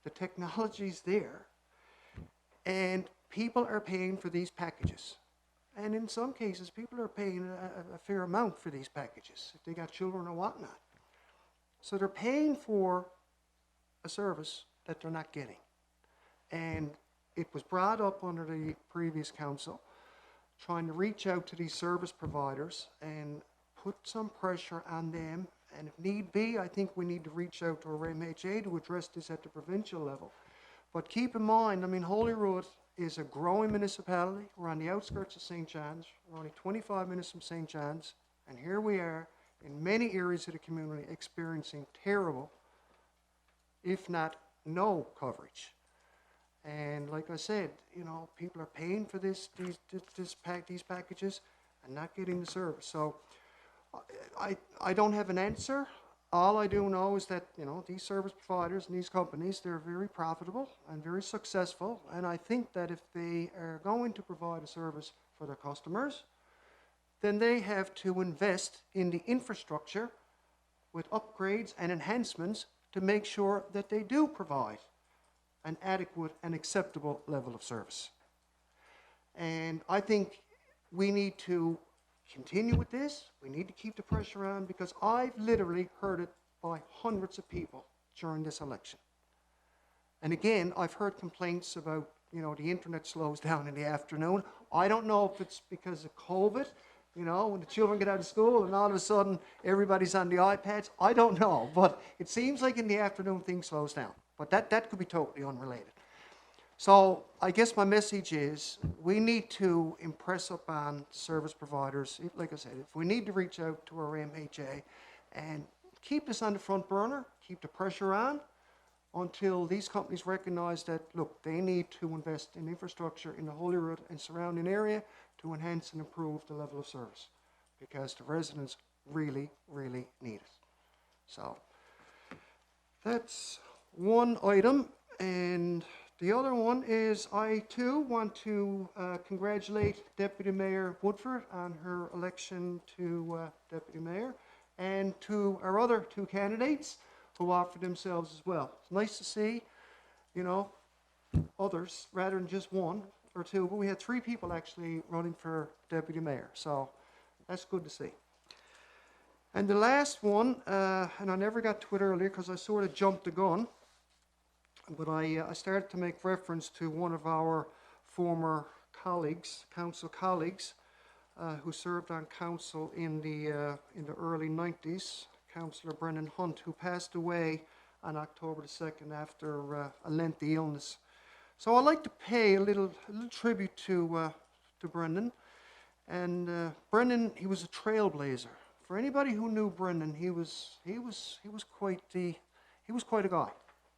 Speaker 1: The technology's there, and people are paying for these packages. And in some cases, people are paying a fair amount for these packages, if they got children or whatnot. So they're paying for a service that they're not getting. And it was brought up under the previous council, trying to reach out to these service providers and put some pressure on them. And if need be, I think we need to reach out to our MHA to address this at the provincial level. But keep in mind, I mean, Holyrood is a growing municipality. We're on the outskirts of St. John's. We're only 25 minutes from St. John's. And here we are in many areas of the community experiencing terrible, if not no coverage. And like I said, you know, people are paying for these packages and not getting the service. So I don't have an answer. All I do know is that, you know, these service providers and these companies, they're very profitable and very successful. And I think that if they are going to provide a service for their customers, then they have to invest in the infrastructure with upgrades and enhancements to make sure that they do provide an adequate and acceptable level of service. And I think we need to continue with this. We need to keep the pressure on, because I've literally heard it by hundreds of people during this election. And again, I've heard complaints about, you know, the internet slows down in the afternoon. I don't know if it's because of COVID, you know, when the children get out of school and all of a sudden everybody's on the iPads. I don't know, but it seems like in the afternoon things slows down. But that could be totally unrelated. So I guess my message is we need to impress upon service providers, like I said, if we need to reach out to our MHA and keep this on the front burner, keep the pressure on until these companies recognize that, look, they need to invest in infrastructure in the Holyrood and surrounding area to enhance and improve the level of service, because the residents really, really need it. So that's one item. And the other one is I too want to congratulate Deputy Mayor Woodford on her election to Deputy Mayor, and to our other two candidates who offered themselves as well. It's nice to see, you know, others rather than just one or two, but we had 3 people actually running for Deputy Mayor, so that's good to see. And the last one, and I never got to it earlier because I sort of jumped the gun, but I started to make reference to one of our former colleagues, council colleagues, who served on council in the early 90s, Councillor Brendan Hunt, who passed away on October the 2nd after a lengthy illness. So I'd like to pay a little tribute to Brendan. And Brendan, he was a trailblazer. For anybody who knew Brendan, he was quite a guy.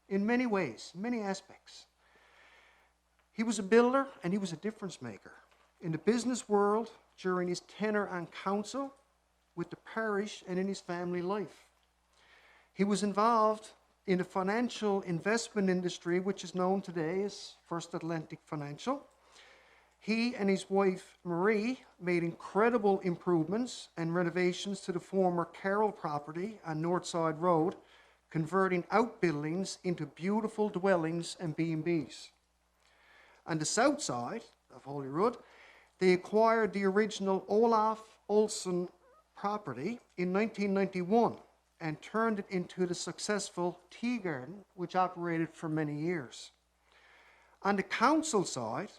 Speaker 1: In many ways, many aspects. He was a builder and he was a difference maker in the business world during his tenure on council, with the parish, and in his family life. He was involved in the financial investment industry, which is known today as First Atlantic Financial. He and his wife, Marie, made incredible improvements and renovations to the former Carroll property on Northside Road, converting outbuildings into beautiful dwellings and B&Bs. On the south side of Holyrood, they acquired the original Olaf Olsen property in 1991 and turned it into the successful Tea Garden, which operated for many years. On the council side,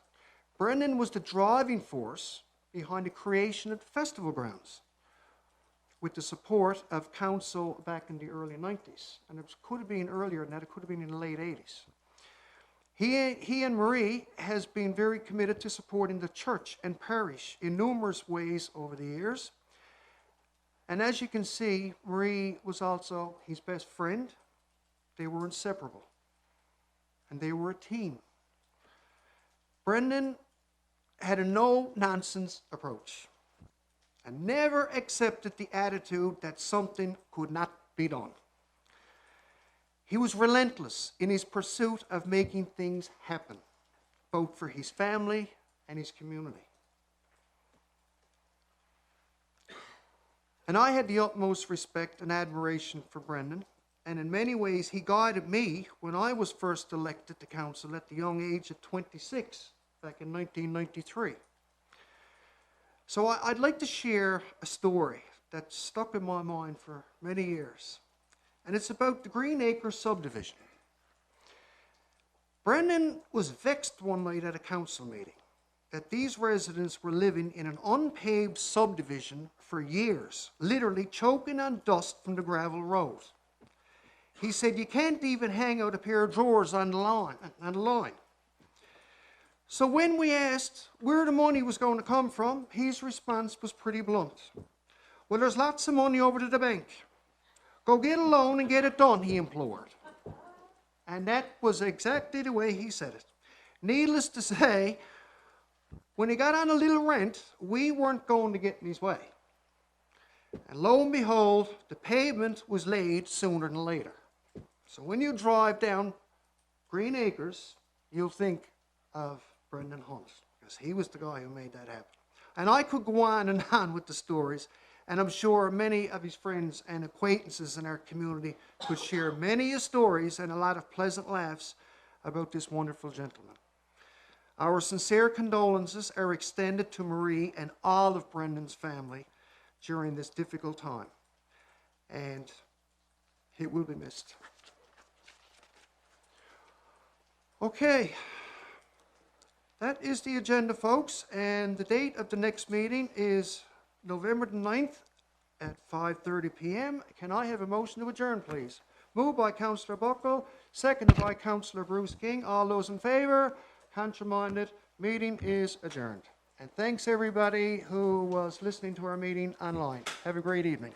Speaker 1: Brendan was the driving force behind the creation of the festival grounds, with the support of council back in the early 90s. And it could have been earlier than that, it could have been in the late 80s. He and Marie has been very committed to supporting the church and parish in numerous ways over the years. And as you can see, Marie was also his best friend. They were inseparable. And they were a team. Brendan had a no-nonsense approach and never accepted the attitude that something could not be done. He was relentless in his pursuit of making things happen, both for his family and his community. And I had the utmost respect and admiration for Brendan, and in many ways he guided me when I was first elected to council at the young age of 26 back in 1993. So I'd like to share a story that's stuck in my mind for many years, and it's about the Green Acres subdivision. Brendan was vexed one night at a council meeting that these residents were living in an unpaved subdivision for years, literally choking on dust from the gravel road. He said, you can't even hang out a pair of drawers on the line. So when we asked where the money was going to come from, his response was pretty blunt. Well, there's lots of money over to the bank. Go get a loan and get it done, he implored. And that was exactly the way he said it. Needless to say, when he got on a little rent, we weren't going to get in his way. And lo and behold, the pavement was laid sooner than later. So when you drive down Green Acres, you'll think of Brendan Hunt, because he was the guy who made that happen. And I could go on and on with the stories, and I'm sure many of his friends and acquaintances in our community could share many stories and a lot of pleasant laughs about this wonderful gentleman. Our sincere condolences are extended to Marie and all of Brendan's family during this difficult time, and it will be missed. Okay, that is the agenda, folks, and the date of the next meeting is November the 9th at 5:30 p.m. Can I have a motion to adjourn, please? Moved by Councillor Buckle, seconded by Councillor Bruce King. All those in favour? Contrary-minded? Meeting is adjourned. And thanks everybody who was listening to our meeting online. Have a great evening.